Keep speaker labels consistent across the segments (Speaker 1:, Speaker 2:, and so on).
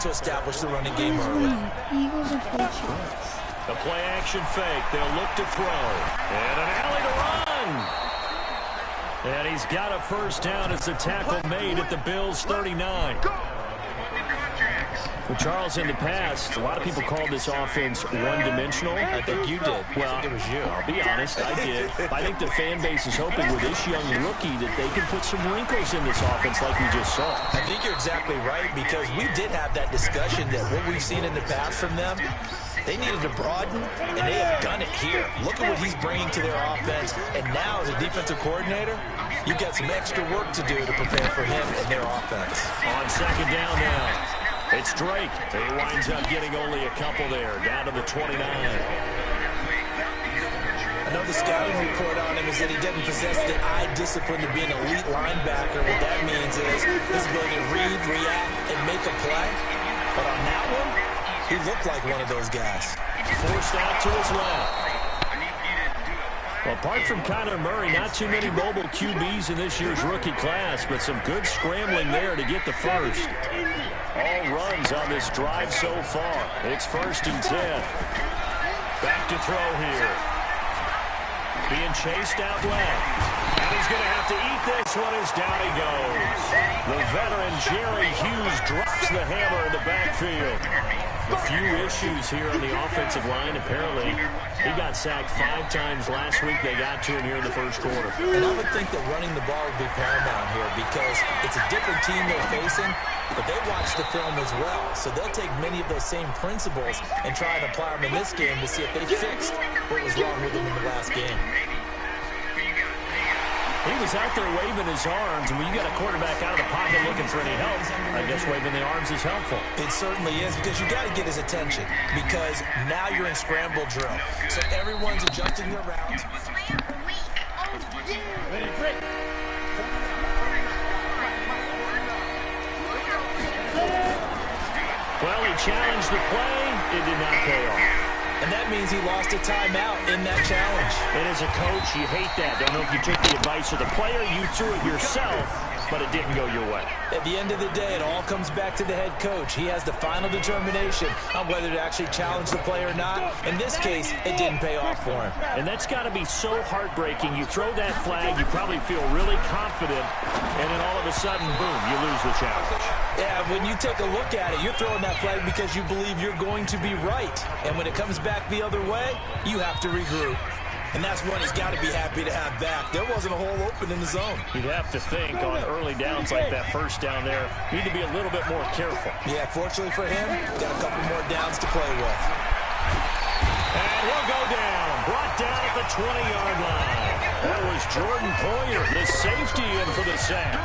Speaker 1: to establish the running game early.
Speaker 2: Eagles and Patriots.
Speaker 3: The play action fake. They'll look to throw. And an alley to run. And he's got a first down as the tackle made at the Bills' 39. Well, Charles, in the past, a lot of people called this offense one-dimensional.
Speaker 1: I think you did.
Speaker 3: Well,
Speaker 1: I think it was you.
Speaker 3: I'll be honest, I did. I think the fan base is hoping with this young rookie that they can put some wrinkles in this offense like we just saw.
Speaker 1: I think you're exactly right, because we did have that discussion that what we've seen in the past from them, they needed to broaden, and they have done it here. Look at what he's bringing to their offense, and now as a defensive coordinator, you've got some extra work to do to prepare for him and their offense.
Speaker 3: On second down now, it's Drake. He winds up getting only a couple there, down to the 29.
Speaker 1: I know the scouting report on him is that he doesn't possess the eye discipline to be an elite linebacker. What that means is his ability to read, react, and make a play. But on that one, he looked like one of those guys.
Speaker 3: Forced out to his left. Well, apart from Kyler Murray, not too many mobile QBs in this year's rookie class, but some good scrambling there to get the first. All runs on this drive so far. It's 1st and 10. Back to throw here. Being chased out left. And he's going to have to eat this one as down he goes. The veteran Jerry Hughes drops the hammer in the backfield. A few issues here on the offensive line. Apparently, he got sacked 5 times last week. They got to him here in the first quarter.
Speaker 1: And I would think that running the ball would be paramount here, because it's a different team they're facing, but they watch the film as well. So they'll take many of those same principles and try and apply them in this game to see if they fixed what was wrong with them in the last game.
Speaker 3: He was out there waving his arms, and when you got a quarterback out of the pocket looking for any help, I guess waving the arms is helpful.
Speaker 1: It certainly is, because you got to get his attention, because now you're in scramble drill. So everyone's adjusting their routes.
Speaker 3: Well, he challenged the play. It did not pay off.
Speaker 1: And that means he lost a timeout in that challenge.
Speaker 3: And as a coach, you hate that. Don't know if you took the advice of the player. You threw it yourself, but it didn't go your way.
Speaker 1: At the end of the day, it all comes back to the head coach. He has the final determination on whether to actually challenge the play or not. In this case, it didn't pay off for him.
Speaker 3: And that's got to be so heartbreaking. You throw that flag, you probably feel really confident, and then all of a sudden, boom, you lose the challenge.
Speaker 1: Yeah, when you take a look at it, you're throwing that flag because you believe you're going to be right. And when it comes back the other way, you have to regroup. And that's what he's got to be happy to have back. There wasn't a hole open in the zone.
Speaker 3: You'd have to think on early downs like that first down there, need to be a little bit more careful.
Speaker 1: Yeah, fortunately for him, got a couple more downs to play with.
Speaker 3: And he'll go down. Brought down at the 20-yard line. That was Jordan Poyer, the safety, in for the sack.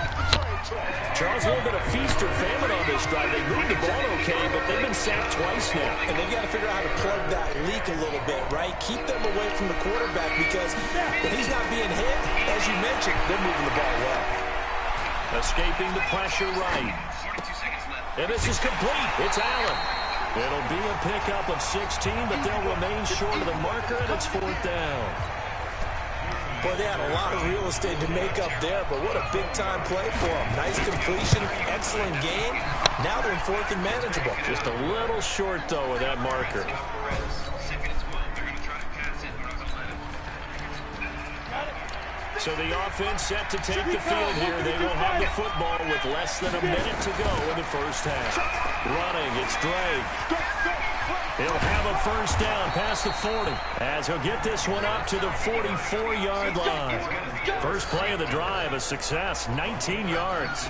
Speaker 3: Charles, a little bit of feast or famine on this drive. They moved the ball okay, but they've been sacked twice now.
Speaker 1: And they've got to figure out how to plug that leak a little bit, right? Keep them away from the quarterback, because if he's not being hit, as you mentioned, they're moving the ball well.
Speaker 3: Escaping the pressure right. And this is complete. It's Allen. It'll be a pickup of 16, but they'll remain short of the marker, and it's 4th down.
Speaker 1: Boy, they had a lot of real estate to make up there, but what a big-time play for them. Nice completion, excellent game. Now they're in 4th and manageable.
Speaker 3: Just a little short, though, with that marker. So the offense set to take the field here. They will have the football with less than a minute to go in the first half. Running, it's Drake. He'll have a first down past the 40 as he'll get this one up to the 44-yard line. First play of the drive, a success, 19 yards.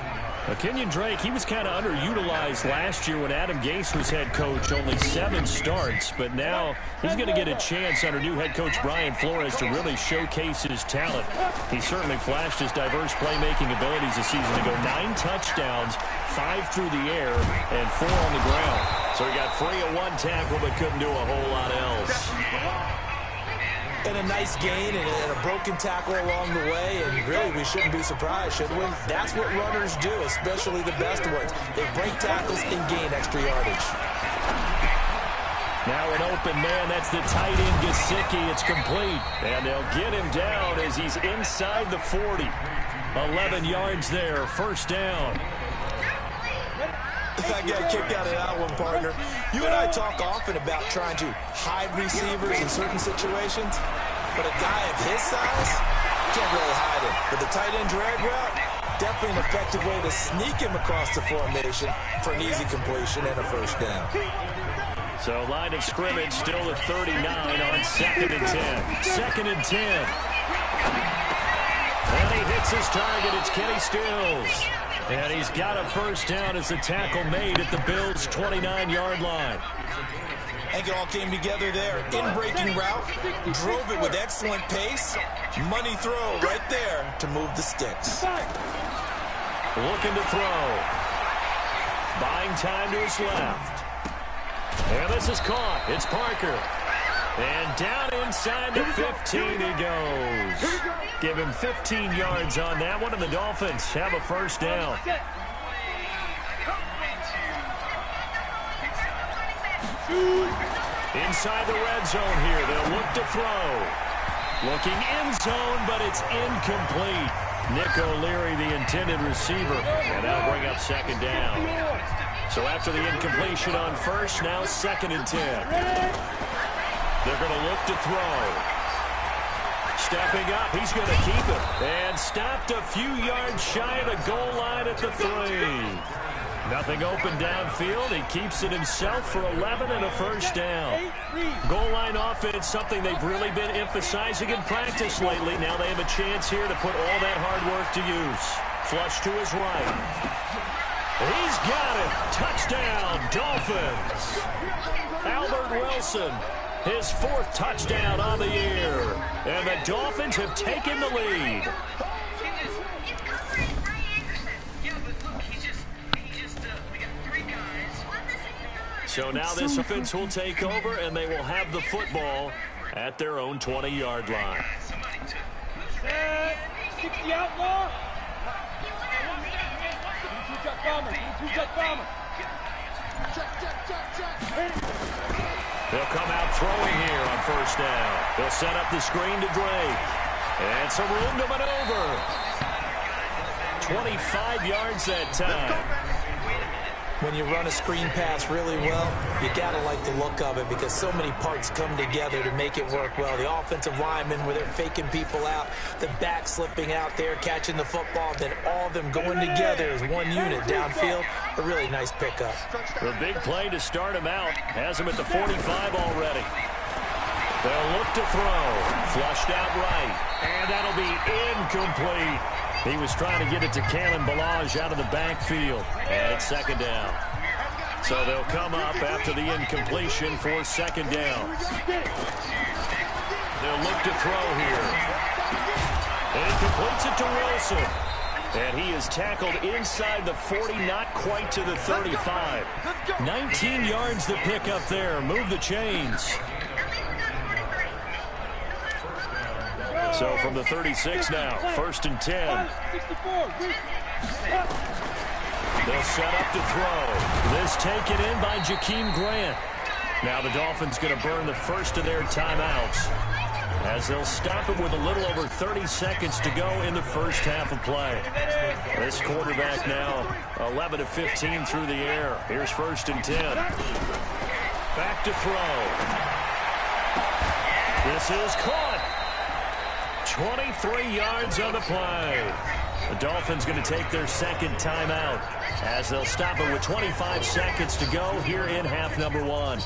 Speaker 3: Kenyon Drake, he was kind of underutilized last year when Adam Gase was head coach, only 7 starts, but now he's going to get a chance under new head coach Brian Flores to really showcase his talent. He certainly flashed his diverse playmaking abilities this season to go 9 touchdowns, 5 through the air, and 4 on the ground. So he got free of 1 tackle, but couldn't do a whole lot else.
Speaker 1: And a nice gain and a broken tackle along the way, and really we shouldn't be surprised, should we? That's what runners do, especially the best ones. They break tackles and gain extra yardage.
Speaker 3: Now an open man, that's the tight end Gesicki. It's complete, and they'll get him down as he's inside the 40. 11 yards there, first down.
Speaker 1: I got a kick out of that one, partner. You and I talk often about trying to hide receivers in certain situations, but a guy of his size can't really hide him. But the tight end drag route, definitely an effective way to sneak him across the formation for an easy completion and a first down.
Speaker 3: So line of scrimmage still at 39 on 2nd and 10. 2nd and 10. And he hits his target. It's Kenny Stills. And he's got a first down as the tackle made at the Bills' 29-yard line.
Speaker 1: I think it all came together there. In-breaking route, drove it with excellent pace. Money throw right there to move the sticks.
Speaker 3: Looking to throw. Buying time to his left. And this is caught. It's Parker. And down inside the 15 he goes. Give him 15 yards on that one, and the Dolphins have a first down. Inside the red zone here. They'll look to throw. Looking end zone, but it's incomplete. Nick O'Leary, the intended receiver. And that'll bring up 2nd down. So after the incompletion on first, now 2nd and 10. They're going to look to throw. Stepping up, he's going to keep it. And stopped a few yards shy of the goal line at the 3. Nothing open downfield. He keeps it himself for 11 and a first down. Goal line offense, something they've really been emphasizing in practice lately. Now they have a chance here to put all that hard work to use. Flush to his right. He's got it. Touchdown, Dolphins. Albert Wilson, his 4th touchdown on the year. And the Dolphins have taken the lead. So now this offense will take over, and they will have the football at their own 20-yard line.
Speaker 4: 60 outlaw.
Speaker 3: They'll come out throwing here on first down. They'll set up the screen to Drake. And some room to maneuver. 25 yards that time.
Speaker 1: When you run a screen pass really well, you got to like the look of it because so many parts come together to make it work well. The offensive linemen, where they're faking people out, the back slipping out there, catching the football, then all of them going together as one unit downfield. A really nice pickup.
Speaker 3: The big play to start him out. Has him at the 45 already. They'll look to throw. Flushed out right. And that'll be incomplete. He was trying to get it to Kalen Ballage out of the backfield. And it's 2nd down. So they'll come up after the incompletion for 2nd down. They'll look to throw here. And he completes it to Wilson. And he is tackled inside the 40, not quite to the 35. 19 yards to pick up there. Move the chains. So from the 36 now, 1st and 10. They'll set up to throw. This taken in by Jakeem Grant. Now the Dolphins going to burn the first of their timeouts as they'll stop it with a little over 30 seconds to go in the first half of play. This quarterback now 11 of 15 through the air. Here's 1st and 10. Back to throw. This is caught. 23 yards on the play. The Dolphins going to take their 2nd timeout as they'll stop it with 25 seconds to go here in half number 1.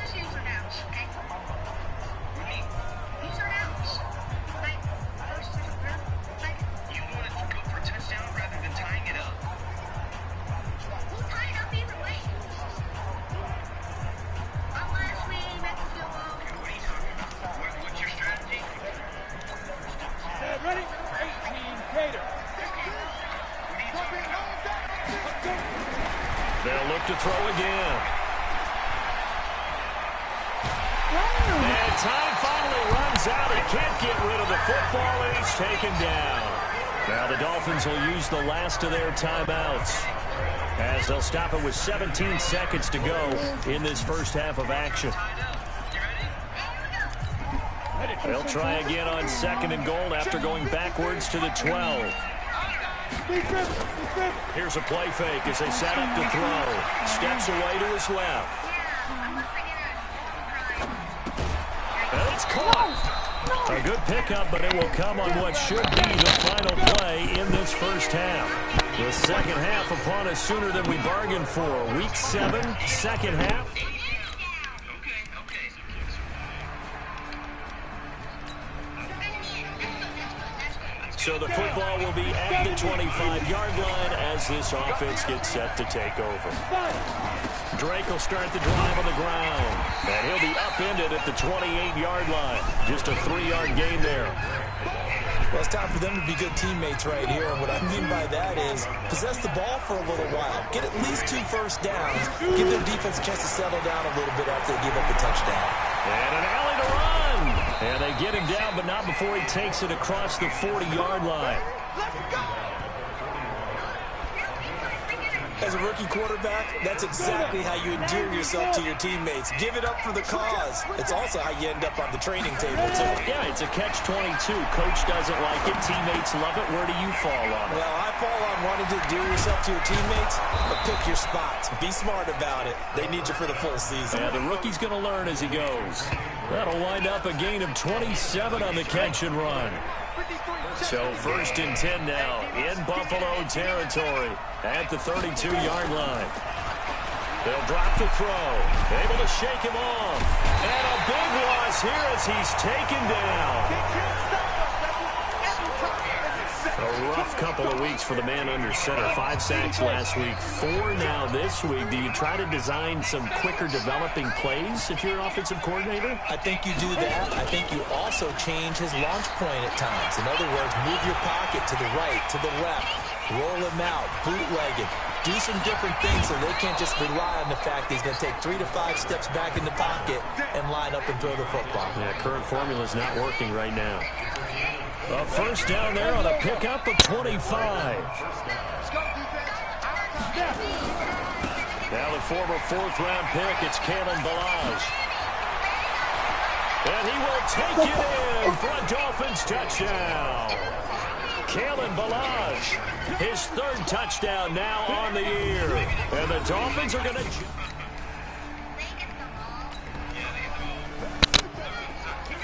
Speaker 3: They'll look to throw again. And time finally runs out. He can't get rid of the football, and he's taken down. Now the Dolphins will use the last of their timeouts as they'll stop it with 17 seconds to go in this first half of action. They'll try again on 2nd and goal after going backwards to the 12. Here's a play fake as they set up to throw. Steps away to his left. And it's caught. A good pickup, but it will come on what should be the final play in this first half. The second half upon us sooner than we bargained for. Week 7, second half. So the football will be at the 25-yard line as this offense gets set to take over. Drake will start the drive on the ground, and he'll be upended at the 28-yard line. Just a 3-yard gain there.
Speaker 1: Well, it's time for them to be good teammates right here. And what I mean by that is possess the ball for a little while. Get at least 2 first downs. Give their defense a chance to settle down a little bit after they give up a touchdown.
Speaker 3: And an alley to run. And they get him down, but not before he takes it across the 40-yard line.
Speaker 1: As a rookie quarterback, that's exactly how you endear yourself to your teammates. Give it up for the cause. It's also how you end up on the training table, too.
Speaker 3: Yeah, it's a catch-22. Coach doesn't like it. Teammates love it. Where do you fall on it?
Speaker 1: Well, I fall on wanting to endear yourself to your teammates, but pick your spots. Be smart about it. They need you for the full season.
Speaker 3: Yeah, the rookie's going to learn as he goes. That'll wind up a gain of 27 on the catch and run. So 1st and 10 now in Buffalo territory at the 32-yard line. They'll drop the throw. Able to shake him off. And a big loss here as he's taken down. A rough couple of weeks for the man under center. 5 sacks last week, 4 now this week. Do you try to design some quicker developing plays if you're an offensive coordinator?
Speaker 1: I think you do that. I think you also change his launch point at times. In other words, move your pocket to the right, to the left. Roll him out, bootleg it. Do some different things so they can't just rely on the fact that he's going to take 3 to 5 steps back in the pocket and line up and throw the football.
Speaker 3: Yeah, current formula is not working right now. A first down there on a pickup of 25. Now the former 4th-round pick, it's Kalen Ballage. And he will take it in for a Dolphins touchdown. Kalen Ballage, his 3rd touchdown now on the year. And the Dolphins are going to...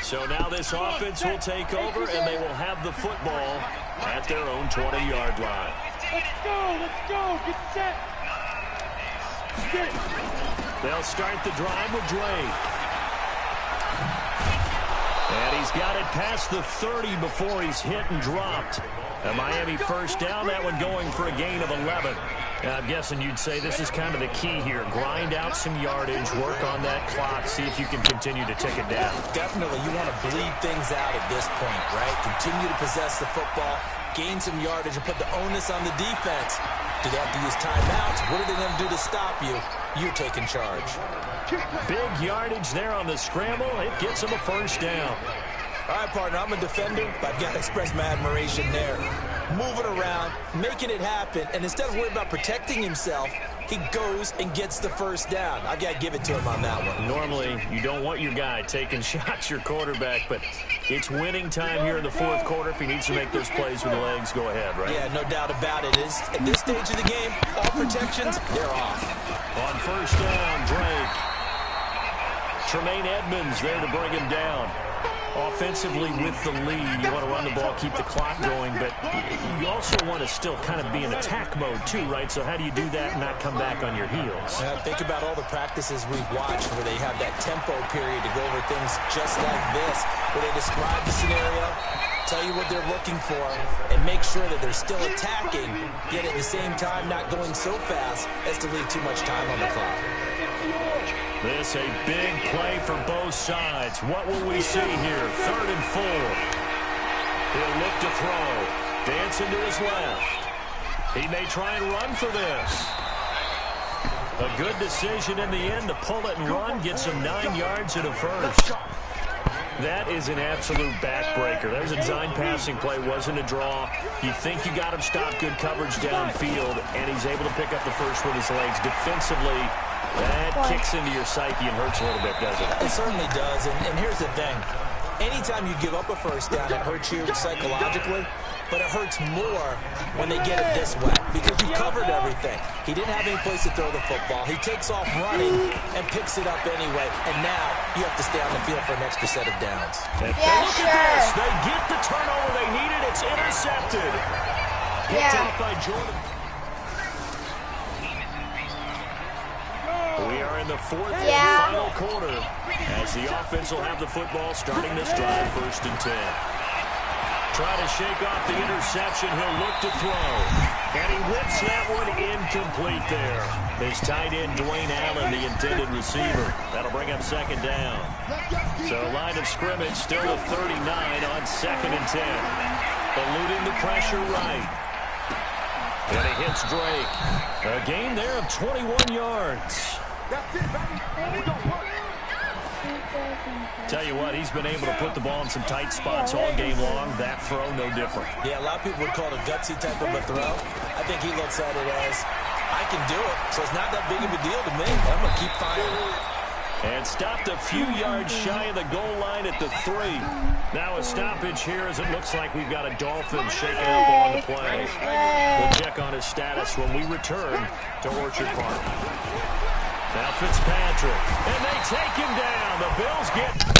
Speaker 3: So now this offense will take over, and they will have the football at their own 20-yard line.
Speaker 4: Let's go, get set.
Speaker 3: They'll start the drive with Drake. And he's got it past the 30 before he's hit and dropped. A Miami first down, that one going for a gain of 11. I'm guessing you'd say this is kind of the key here. Grind out some yardage, work on that clock, see if you can continue to tick it down.
Speaker 1: Definitely, you want to bleed things out at this point, right? Continue to possess the football, gain some yardage, and put the onus on the defense. Do they have to use timeouts? What are they going to do to stop you? You're taking charge.
Speaker 3: Big yardage there on the scramble. It gets him a first down.
Speaker 1: All right, partner, I'm a defender, but I've got to express my admiration there. Moving around, making it happen, and instead of worrying about protecting himself, he goes and gets the first down. I've got to give it to him on that one.
Speaker 3: Normally, you don't want your guy taking shots, your quarterback, but it's winning time here in the 4th quarter. If he needs to make those plays with the legs, go ahead, right?
Speaker 1: Yeah, no doubt about it. At this stage of the game, all protections, they're off.
Speaker 3: On first down, Drake. Tremaine Edmonds there to bring him down. Offensively with the lead, you want to run the ball, keep the clock going, but you also want to still kind of be in attack mode too, right? So how do you do that and not come back on your heels?
Speaker 1: Think about all the practices we've watched where they have that tempo period to go over things just like this, where they describe the scenario, tell you what they're looking for, and make sure that they're still attacking, yet at the same time not going so fast as to leave too much time on the clock.
Speaker 3: This a big play for both sides. What will we see here? 3rd and 4. He'll look to throw. Dancing to his left. He may try and run for this. A good decision in the end to pull it and run. Gets him 9 yards and a first. That is an absolute backbreaker. That was a design passing play. Wasn't a draw. You think you got him stopped, good coverage downfield, and he's able to pick up the first with his legs. Defensively, that kicks into your psyche and hurts a little bit, doesn't it?
Speaker 1: It certainly does, and here's the thing. Anytime you give up a first down, it hurts you psychologically. but it hurts more when they get it this way because you've covered everything. He didn't have any place to throw the football. He takes off running and picks it up anyway, and now you have to stay on the field for an extra set of downs.
Speaker 3: Look at this. They get the turnover they needed. It's intercepted. Picked off by Jordan. We are in the fourth and final quarter as the offense will have the football starting this drive, 1st and 10. Try to shake off the interception. He'll look to throw. And he whips that one incomplete there. His tight end, Dwayne Allen, the intended receiver. That'll bring up 2nd down. So line of scrimmage still a 39 on 2nd and 10. Eluding the pressure right. And he hits Drake. A gain there of 21 yards. Tell you what, he's been able to put the ball in some tight spots all game long. That throw, no different.
Speaker 1: Yeah, a lot of people would call it a gutsy type of a throw. I think he looks at it as, I can do it, so it's not that big of a deal to me. I'm going to keep firing.
Speaker 3: And stopped a few yards shy of the goal line at the 3. Now a stoppage here as it looks like we've got a Dolphin shaking up on the play. We'll check on his status when we return to Orchard Park. Now Fitzpatrick, and they take him down. The Bills get...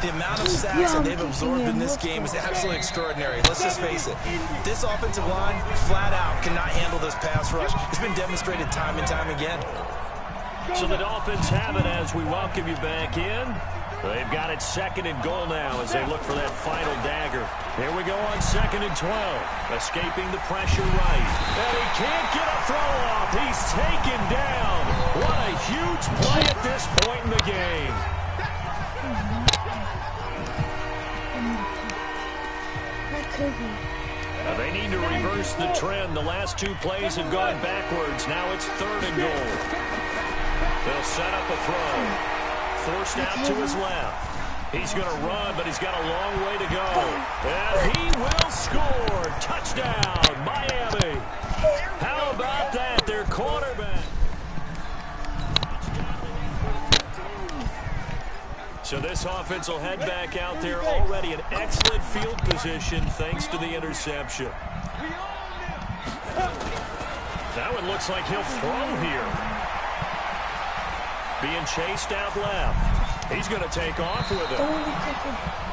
Speaker 1: The amount of sacks that they've absorbed in this game is absolutely extraordinary. Let's just face it. This offensive line, flat out, cannot handle this pass rush. It's been demonstrated time and time again.
Speaker 3: So the Dolphins have it as we welcome you back in. They've got it 2nd and goal now as they look for that final dagger. Here we go on 2nd and 12. Escaping the pressure right. And he can't get a throw off. He's taken down. What a huge play at this point in the game. They need to reverse the trend. The last 2 plays have gone backwards. Now it's 3rd and goal. They'll set up a throw. Forced out to his left. He's going to run, but he's got a long way to go. And he will score. Touchdown, Miami. How about that? Their quarterback. So this offense will head back out there already in excellent field position thanks to the interception. That one looks like he'll throw here. Being chased out left. He's going to take off with it.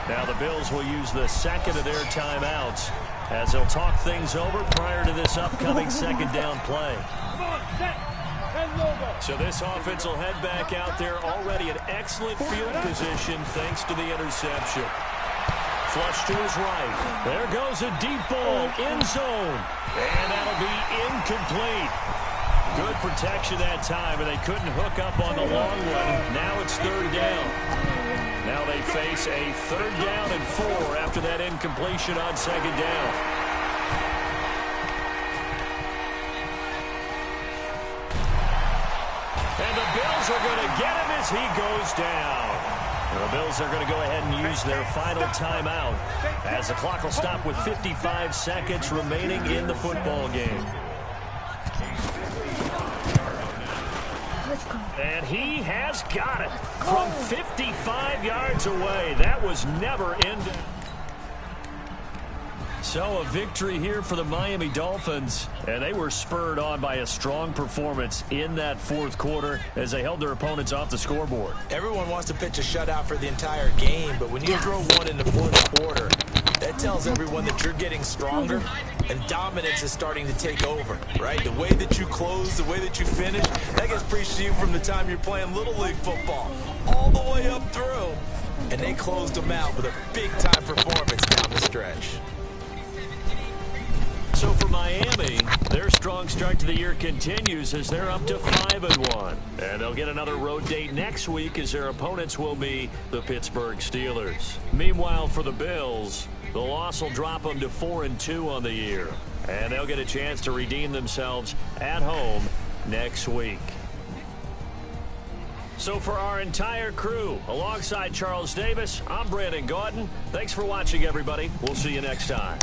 Speaker 3: Now the Bills will use the 2nd of their timeouts as they'll talk things over prior to this upcoming 2nd down play. So this offense will head back out there already in excellent field position thanks to the interception. Flush to his right. There goes a deep ball, end zone. And that'll be incomplete. Good protection that time, and they couldn't hook up on the long one. Now it's 3rd down. Now they face a 3rd down and 4 after that incompletion on 2nd down. And the Bills are going to get him as he goes down. The Bills are going to go ahead and use their final timeout as the clock will stop with 55 seconds remaining in the football game. And he has got it from 55 yards away. That was never ended. So a victory here for the Miami Dolphins, and they were spurred on by a strong performance in that 4th quarter as they held their opponents off the scoreboard.
Speaker 1: Everyone wants to pitch a shutout for the entire game, but when you throw one in the 4th quarter, that tells everyone that you're getting stronger and dominance is starting to take over, right? The way that you close, the way that you finish, that gets preached to you from the time you're playing Little League football all the way up through. And they closed them out with a big-time performance down the stretch.
Speaker 3: So for Miami, their strong start to the year continues as they're up to 5-1. And they'll get another road date next week as their opponents will be the Pittsburgh Steelers. Meanwhile, for the Bills, the loss will drop them to 4-2 on the year. And they'll get a chance to redeem themselves at home next week. So for our entire crew, alongside Charles Davis, I'm Brandon Gaudin. Thanks for watching, everybody. We'll see you next time.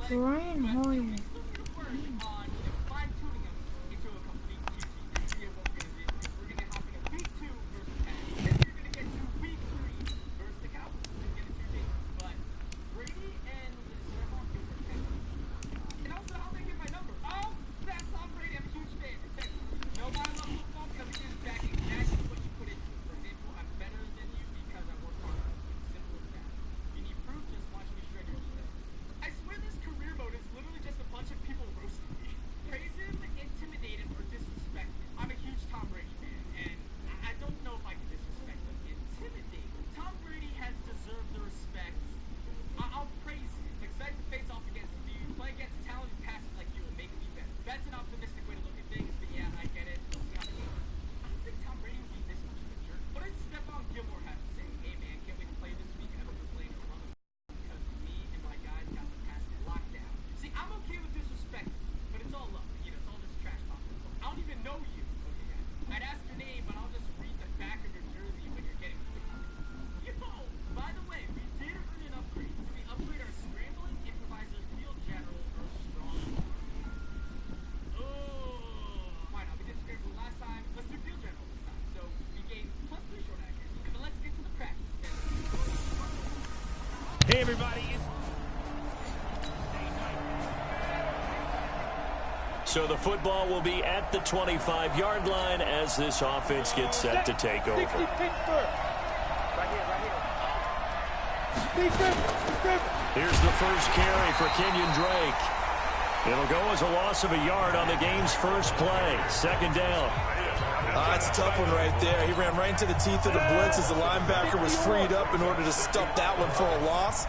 Speaker 2: Ryan Hoyer.
Speaker 3: So the football will be at the 25-yard line as this offense gets set to take over. Here's the first carry for Kenyon Drake. It'll go as a loss of a yard on the game's first play. Second down.
Speaker 1: That's a tough one right there. He ran right into the teeth of the blitz as the linebacker was freed up in order to stuff that one for a loss.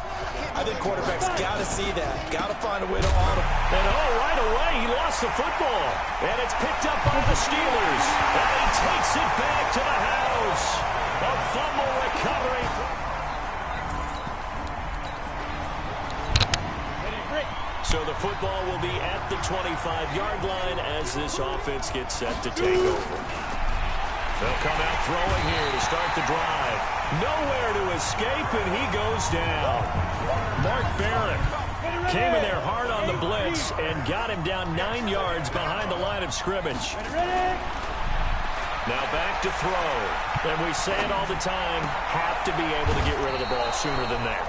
Speaker 1: I think quarterbacks got to see that. Got to find a way to auto.
Speaker 3: And right away, he lost the football. And it's picked up by the Steelers. And he takes it back to the house. A fumble recovery. So the football will be at the 25-yard line as this offense gets set to take over. They'll come out throwing here to start the drive. Nowhere to escape, and he goes down. Mark Barron came in there hard on the blitz and got him down 9 yards behind the line of scrimmage. Now back to throw. And we say it all the time, have to be able to get rid of the ball sooner than that.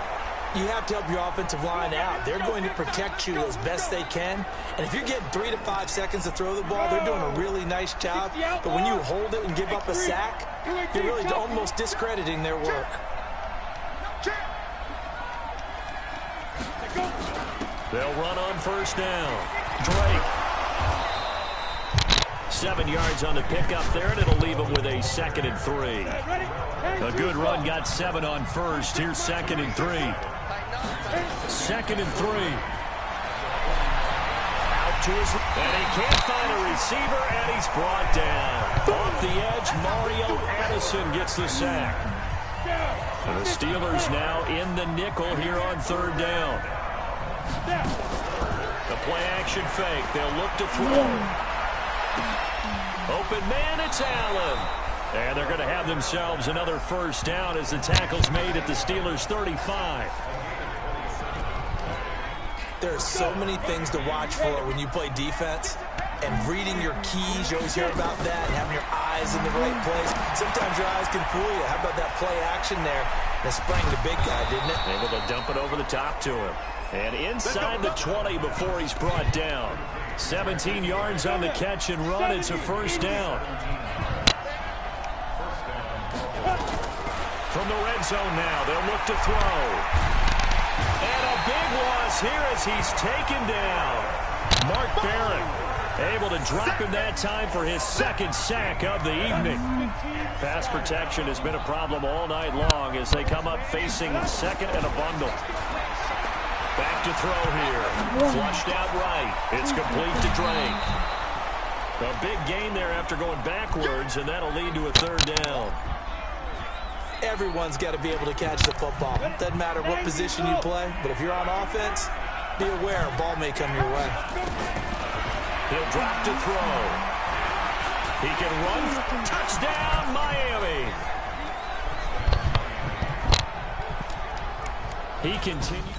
Speaker 1: You have to help your offensive line out. They're going to protect you as best they can. And if you're getting 3 to 5 seconds to throw the ball, they're doing a really nice job. But when you hold it and give up a sack, you're really almost discrediting their work.
Speaker 3: They'll run on first down. Drake. 7 yards on the pickup there, and it'll leave him with a 2nd and 3. A good run got 7 on first. Here's 2nd and 3. 2nd and 3. Out to his, and he can't find a receiver, and he's brought down. Off the edge, Mario Addison gets the sack. And the Steelers now in the nickel here on 3rd down. The play action fake. They'll look to throw. Open man, it's Allen. And they're going to have themselves another first down as the tackle's made at the Steelers' 35.
Speaker 1: There are so many things to watch for when you play defense. And reading your keys, you always hear about that, and having your eyes in the right place. Sometimes your eyes can fool you. How about that play action there? That sprang the big guy, didn't it?
Speaker 3: Able to dump it over the top to him. And inside the 20 before he's brought down. 17 yards on the catch and run. It's a first down. From the red zone now, they'll look to throw. And a big loss here as he's taken down. Mark Barron able to drop him that time for his 2nd sack of the evening. Pass protection has been a problem all night long as they come up facing 2nd and a bundle. Back to throw here. Flushed out right. It's complete to Drake. A big gain there after going backwards, and that'll lead to a 3rd down.
Speaker 1: Everyone's got to be able to catch the football. Doesn't matter what position you play, but if you're on offense, be aware a ball may come your way.
Speaker 3: He'll drop to throw. He can run. Touchdown, Miami. He continues.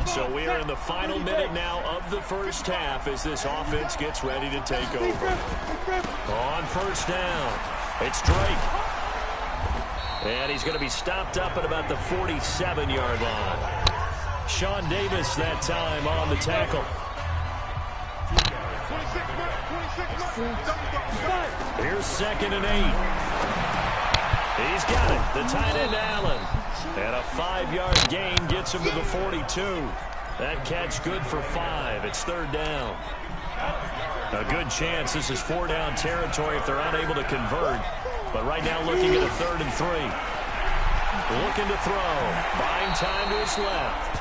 Speaker 3: So we are in the final minute now of the first half as this offense gets ready to take over. On first down, it's Drake. And he's going to be stopped up at about the 47-yard line. Sean Davis that time on the tackle. Here's 2nd and 8. He's got it. The tight end, Allen. And a 5-yard gain gets him to the 42. That catch good for 5. It's 3rd down. A good chance this is 4-down territory if they're unable to convert. But right now looking at a 3rd and 3. Looking to throw. Buying time to his left.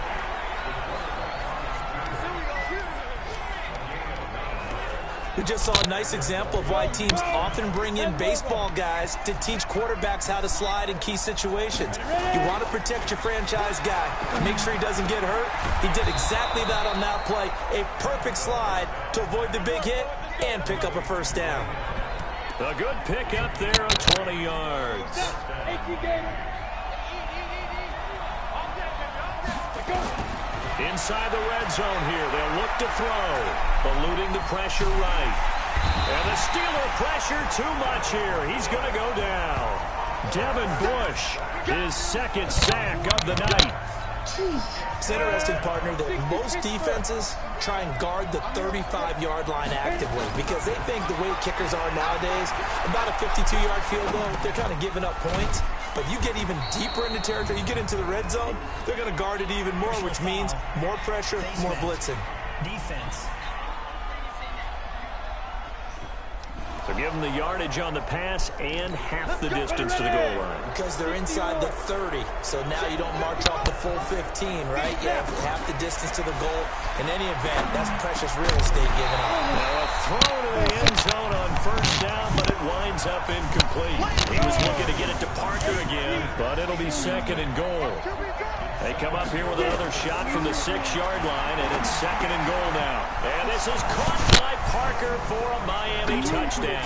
Speaker 1: We just saw a nice example of why teams often bring in baseball guys to teach quarterbacks how to slide in key situations. You want to protect your franchise guy. Make sure he doesn't get hurt. He did exactly that on that play. A perfect slide to avoid the big hit and pick up a first down.
Speaker 3: A good pick up there of 20 yards. Inside the red zone here. They'll look to throw. Eluding the pressure right. And the Steeler pressure too much here. He's going to go down. Devin Bush, his 2nd sack of the night.
Speaker 1: It's interesting, partner, that most defenses try and guard the 35-yard line actively because they think the way kickers are nowadays, about a 52-yard field goal, they're kind of giving up points. But you get even deeper into territory, you get into the red zone, they're going to guard it even more, which means more pressure, more blitzing.
Speaker 5: Defense.
Speaker 3: So give them the yardage on the pass and half the distance to the goal line.
Speaker 1: Because they're inside the 30, so now you don't march off the full 15, right? You have half the distance to the goal. In any event, that's precious real estate given up.
Speaker 3: Now a throw to the end zone on first down, but it winds up incomplete. He was looking to get it to Parker again, but it'll be second and goal. They come up here with another shot from the 6-yard line, and it's second and goal now. And this is caught by Parker for a Miami touchdown.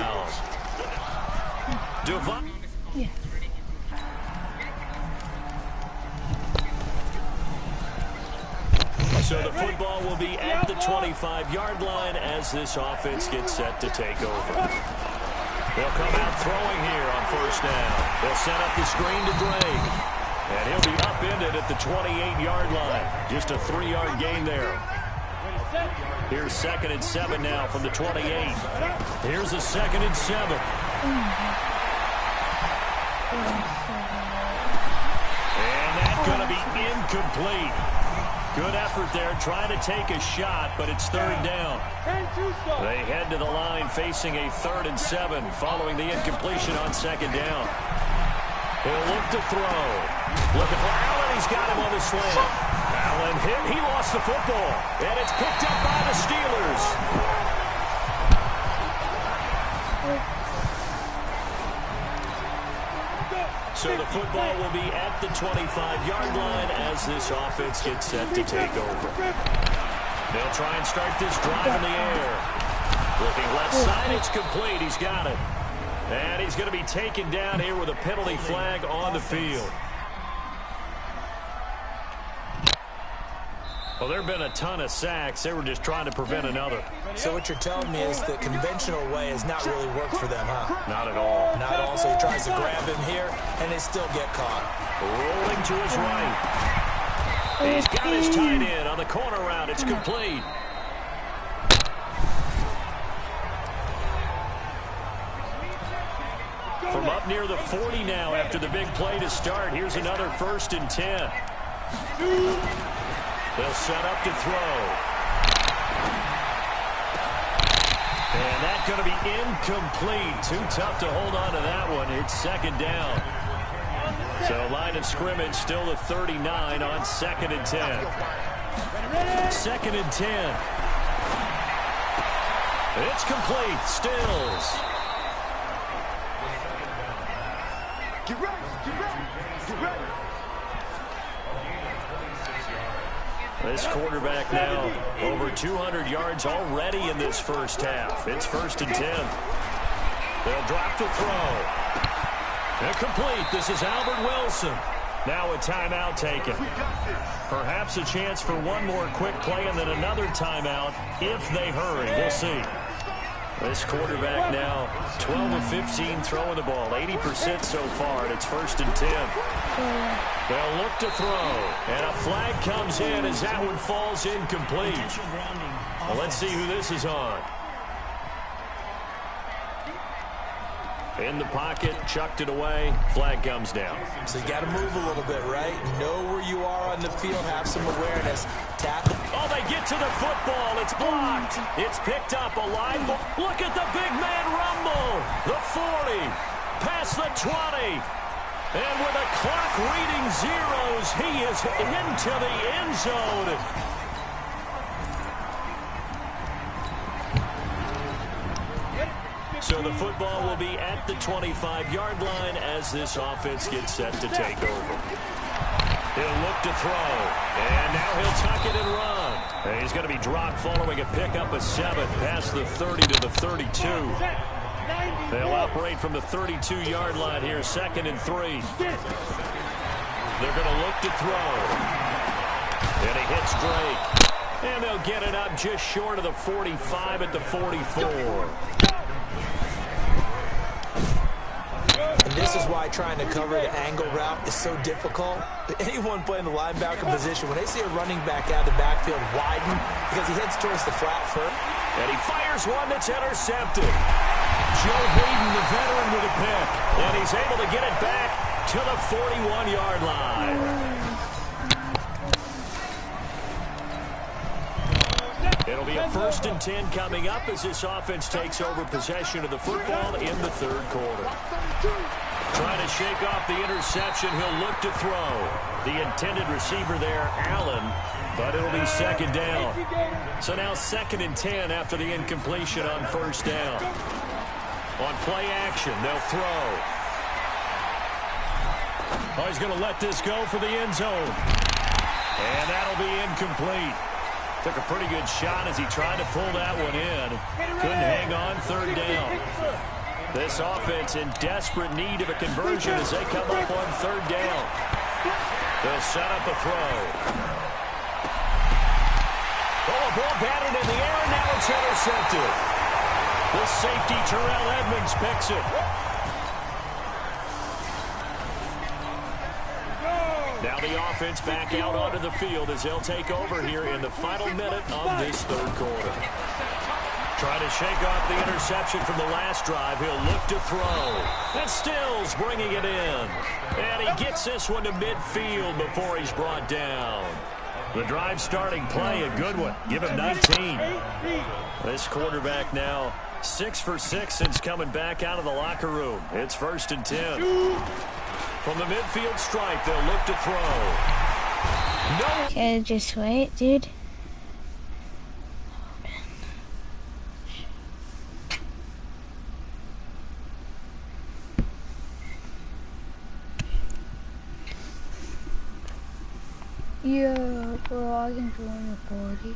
Speaker 2: Yeah.
Speaker 3: So the football will be at the 25-yard line as this offense gets set to take over. They'll come out throwing here on first down. They'll set up the screen to Drake. And he'll be upended at the 28-yard line. Just a 3-yard gain there. Here's second and 7 now from the 28. Here's a second and 7. And that's going to be incomplete. Good effort there, trying to take a shot, but it's third down. They head to the line facing a 3rd and 7 following the incompletion on second down. He'll look to throw. Looking for Allen. He's got him on the slant. Allen hit. He lost the football. And it's picked up by the Steelers. So the football will be at the 25-yard line as this offense gets set to take over. They'll try and start this drive in the air. Looking left side. It's complete. He's got it. And he's going to be taken down here with a penalty flag on the field. Well, there have been a ton of sacks. They were just trying to prevent another.
Speaker 1: So what you're telling me is the conventional way has not really worked for them, huh?
Speaker 3: Not at all.
Speaker 1: Not at all. So he tries to grab him here, and they still get caught.
Speaker 3: Rolling to his right. He's got his tight end on the corner route. It's complete. From up near the 40 now after the big play to start. Here's another 1st and 10. They'll set up to throw. And that's going to be incomplete. Too tough to hold on to that one. It's second down. So line of scrimmage still the 39 on 2nd and 10. 2nd and 10. It's complete. Stills.
Speaker 4: Get ready, get ready, get ready.
Speaker 3: This quarterback now over 200 yards already in this first half. It's 1st and 10. They'll drop the throw. Incomplete. This is Albert Wilson. Now a timeout taken. Perhaps a chance for one more quick play and then another timeout if they hurry. We'll see. This quarterback now 12 of 15 throwing the ball, 80% so far, and it's 1st and 10. They'll look to throw, and a flag comes in as that one falls incomplete. Well, let's see who this is on. In the pocket, chucked it away, flag comes down.
Speaker 1: So you got to move a little bit, right? Know where you are on the field, have some awareness. Tackle.
Speaker 3: Oh, they get to the football. It's blocked. It's picked up a line. Look at the big man rumble. The 40, past the 20. And with the clock reading zeros, he is into the end zone. So the football will be at the 25-yard line as this offense gets set to take over. He'll look to throw, and now he'll tuck it and run. And he's going to be dropped following a pickup of 7 past the 30 to the 32. They'll operate from the 32-yard line here, 2nd and 3. They're going to look to throw. And he hits Drake. And they'll get it up just short of the 45 at the 44.
Speaker 1: this is why trying to cover the angle route is so difficult. Anyone playing the linebacker position, when they see a running back out of the backfield widen because he heads towards the flat first.
Speaker 3: And he fires one that's intercepted. Joe Hayden, the veteran, with a pick. And he's able to get it back to the 41-yard line. It'll be a 1st and 10 coming up as this offense takes over possession of the football in the 3rd quarter. Trying to shake off the interception. He'll look to throw. The intended receiver there, Allen, but it'll be 2nd down. So now 2nd and 10 after the incompletion on 1st down. On play action, they'll throw. Oh, he's going to let this go for the end zone. And that'll be incomplete. Took a pretty good shot as he tried to pull that one in. Couldn't hang on 3rd down. This offense in desperate need of a conversion as they come up on 3rd down. They'll set up a throw. Oh, a ball batted in the air, and now it's intercepted. The safety, Terrell Edmonds, picks it. Now the offense back out onto the field as they'll take over here in the final minute of this 3rd quarter. Trying to shake off the interception from the last drive. He'll look to throw. And Stills bringing it in. And he gets this one to midfield before he's brought down. The drive starting play, a good one. Give him 19. This quarterback now 6 for 6 since coming back out of the locker room. It's 1st and 10. From the midfield stripe, they'll look to throw. No.
Speaker 2: Okay, just wait, dude. Yeah, bro, I can join the party.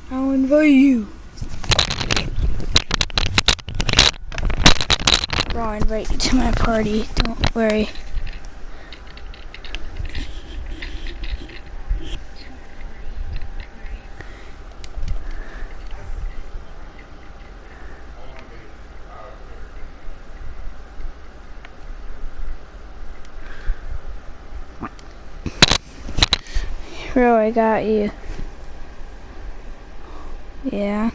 Speaker 2: I'll invite you. Bro, I'll invite you to my party. Don't worry. Bro, I got you. Yeah.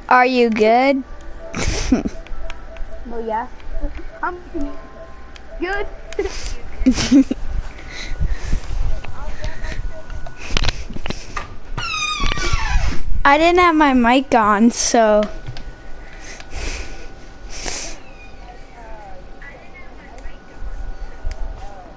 Speaker 2: Are you good?
Speaker 5: Well, yeah. I'm good.
Speaker 2: I didn't have my mic on, so